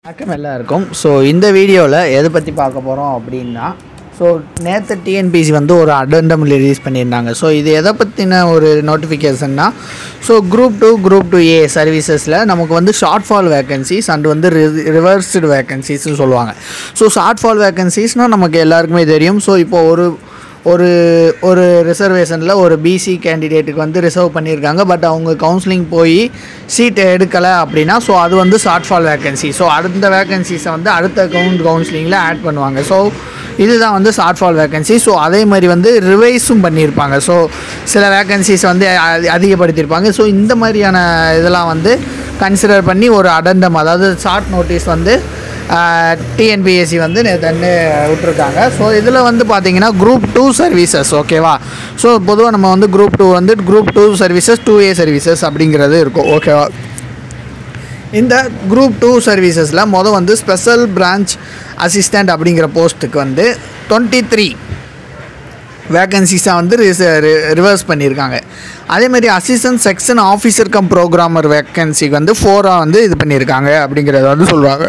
வணக்கம் எல்லாருக்கும். ஸோ இந்த வீடியோவில் எதை பற்றி பார்க்க போகிறோம் அப்படின்னா, ஸோ நேற்று டிஎன்பிசி வந்து ஒரு அடெண்டம் ரிலீஸ் பண்ணியிருந்தாங்க. ஸோ இது எதை பற்றின ஒரு நோட்டிஃபிகேஷன்னா, ஸோ குரூப் டூ ஏ சர்வீசஸில் நமக்கு வந்து ஷார்ட் ஃபால் வேக்கன்சிஸ் அண்ட் வந்து ரிவர்ஸ்டு வேக்கன்சிஸ்ன்னு சொல்லுவாங்க. ஸோ ஷார்ட் ஃபால் வேக்கன்சிஸ்னால் நமக்கு எல்லாருக்குமே தெரியும். ஸோ இப்போ ஒரு ரிசர்வேஷனில் ஒரு பிசி கேண்டிடேட்டுக்கு வந்து ரிசர்வ் பண்ணியிருக்காங்க. பட் அவங்க கவுன்சிலிங் போய் சீட் எடுக்கலை அப்படின்னா ஸோ அது வந்து ஷார்ட் ஃபால் வேக்கன்சி. ஸோ அடுத்த வேக்கன்சிஸை வந்து அடுத்த கவுன்சிலிங்கில் ஆட் பண்ணுவாங்க. ஸோ இதுதான் வந்து ஷார்ட் ஃபால் வேக்கன்சி. ஸோ அதே மாதிரி வந்து ரிவைஸும் பண்ணியிருப்பாங்க. ஸோ சில வேக்கன்சிஸ் வந்து அதிகப்படுத்தியிருப்பாங்க. ஸோ இந்த மாதிரியான இதெல்லாம் வந்து கன்சிடர் பண்ணி ஒரு அடெண்டம், அதாவது ஷார்ட் நோட்டீஸ் வந்து டிஎன்பிஎஸ்சி வந்து நேற்று விட்டுருக்காங்க. ஸோ இதில் வந்து பார்த்திங்கன்னா குரூப் 2 சர்வீசஸ், ஓகேவா. ஸோ பொதுவாக நம்ம வந்து குரூப் 2 சர்வீசஸ் 2A சர்வீசஸ் அப்படிங்கிறது இருக்கும், ஓகேவா. இந்த குரூப் 2 சர்வீசஸில் வந்து ஸ்பெஷல் பிரான்ச் அசிஸ்டண்ட் அப்படிங்கிற போஸ்ட்டுக்கு வந்து 23 வேக்கன்சிஸாக வந்து ரிவர்ஸ் பண்ணியிருக்காங்க. அதேமாதிரி assistant section officer cum programmer வேக்கன்சிக்கு வந்து 4 வந்து இது பண்ணியிருக்காங்க அப்படிங்கிறத வந்து சொல்கிறாங்க.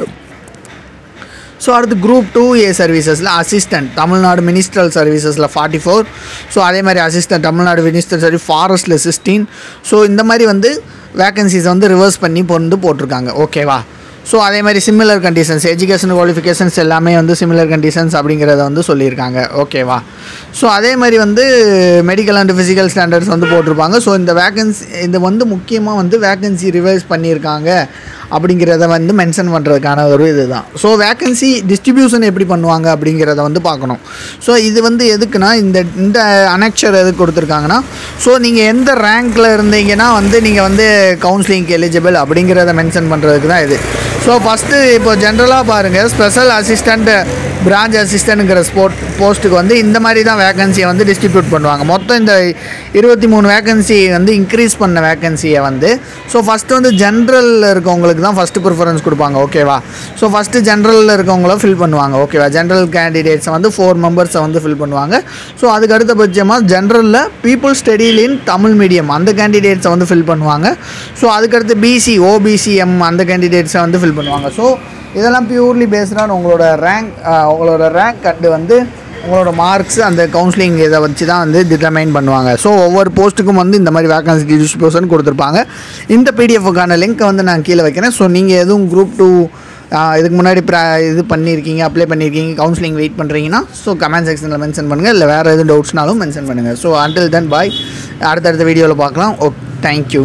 ஸோ அடுத்து குரூப் 2A சர்வீசஸில் அசிஸ்டன்ட் தமிழ்நாடு மினிஸ்ட்ரல் சர்வீசஸில் 44. ஸோ அதே மாதிரி அசிஸ்டன்ட் தமிழ்நாடு மினிஸ்ட்ரல் சர்வீஸ் ஃபாரஸ்ட்டில் 16. ஸோ இந்த மாதிரி வந்து வேக்கன்சிஸை வந்து ரிவர்ஸ் பண்ணி போட்டிருக்காங்க, ஓகேவா. ஸோ அதே மாதிரி சிமிலர் கண்டிஷன்ஸ், எஜுகேஷன் குவாலிஃபிகேஷன்ஸ் எல்லாமே வந்து சிமிலர் கண்டிஷன்ஸ் அப்படிங்கிறத வந்து சொல்லியிருக்காங்க, ஓகேவா. ஸோ அதே மாதிரி வந்து மெடிக்கல் அண்ட் ஃபிசிக்கல் ஸ்டாண்டர்ட்ஸ் வந்து போட்டிருப்பாங்க. ஸோ இந்த வேக்கன்சி இது வந்து முக்கியமாக வந்து வேக்கன்சி ரிவைஸ் பண்ணியிருக்காங்க அப்படிங்கிறத வந்து மென்ஷன் பண்ணுறதுக்கான ஒரு இதுதான். ஸோ வேக்கன்சி டிஸ்ட்ரிபியூஷன் எப்படி பண்ணுவாங்க அப்படிங்கிறத வந்து பார்க்கணும். ஸோ இது வந்து எதுக்குன்னா, இந்த அனெக்சர் எதுக்கு கொடுத்துருக்காங்கன்னா, ஸோ நீங்கள் எந்த ரேங்க்கில் இருந்தீங்கன்னா வந்து நீங்கள் வந்து கவுன்சிலிங்க்கு எலிஜிபிள் அப்படிங்கிறத மென்ஷன் பண்ணுறதுக்கு தான் இது. ஸோ ஃபஸ்ட்டு இப்போ ஜென்ரலாக பாருங்கள், ஸ்பெஷல் அசிஸ்டண்ட் பிரான்ச் அசிஸ்டண்ட்டுங்கிற போஸ்ட்டுக்கு வந்து இந்த மாதிரி தான் வேக்கன்சியை வந்து டிஸ்ட்ரிபியூட் பண்ணுவாங்க. மொத்தம் இந்த 23 வேக்கன்சி வந்து இன்க்ரீஸ் பண்ண வேக்கன்சியை வந்து ஸோ ஃபஸ்ட்டு வந்து ஜென்ரலில் இருக்கவங்களுக்கு தான் ஃபஸ்ட்டு ப்ரிஃபரன்ஸ் கொடுப்பாங்க, ஓகேவா. ஸோ ஃபஸ்ட்டு ஜென்ரலில் இருக்கவங்கள ஃபில் பண்ணுவாங்க, ஓகேவா. ஜென்ரல் கேண்டிடேட்ஸை வந்து 4 மெம்பர்ஸை வந்து ஃபில் பண்ணுவாங்க. ஸோ அதுக்கு அடுத்தபட்சமாக ஜென்ரலில் பீப்புள் ஸ்டடியில் இன் தமிழ் மீடியம் அந்த கேண்டிடேட்ஸை வந்து ஃபில் பண்ணுவாங்க. ஸோ அதுக்கடுத்து பிசி OBCM அந்த கேண்டிடேட்ஸை வந்து ஃபில் பண்ணுவாங்க. ஸோ இதெல்லாம் பியூர்லி பேஸ்டான உங்களோட ரேங்க் அண்டு வந்து உங்களோட மார்க்ஸ் அந்த கவுன்சிலிங் இதை வச்சு தான் வந்து டிட்டர்மைன் பண்ணுவாங்க. ஸோ ஒவ்வொரு போஸ்ட்டுக்கும் வந்து இந்த மாதிரி வேக்கன்சி டிஸ்ட்ரிபியூஷன் கொடுத்துருப்பாங்க. இந்த பிடிஎஃப்க்கான லிங்க்கை வந்து நான் கீழே வைக்கிறேன். ஸோ நீங்கள் எதுவும் குரூப் 2 இதுக்கு முன்னாடி இது பண்ணியிருக்கீங்க, அப்ளை பண்ணியிருக்கீங்க, கவுன்சிலிங் வெயிட் பண்ணுறீங்கன்னா ஸோ கமெண்ட் செக்ஷனில் மென்ஷன் பண்ணுங்கள். இல்லை வேறு எதுவும் டவுட்ஸ்னாலும் மென்ஷன் பண்ணுங்கள். ஸோ அன்டில் தென் பாய், அடுத்தடுத்த வீடியோவில் பார்க்கலாம். ஓ, தேங்க்யூ.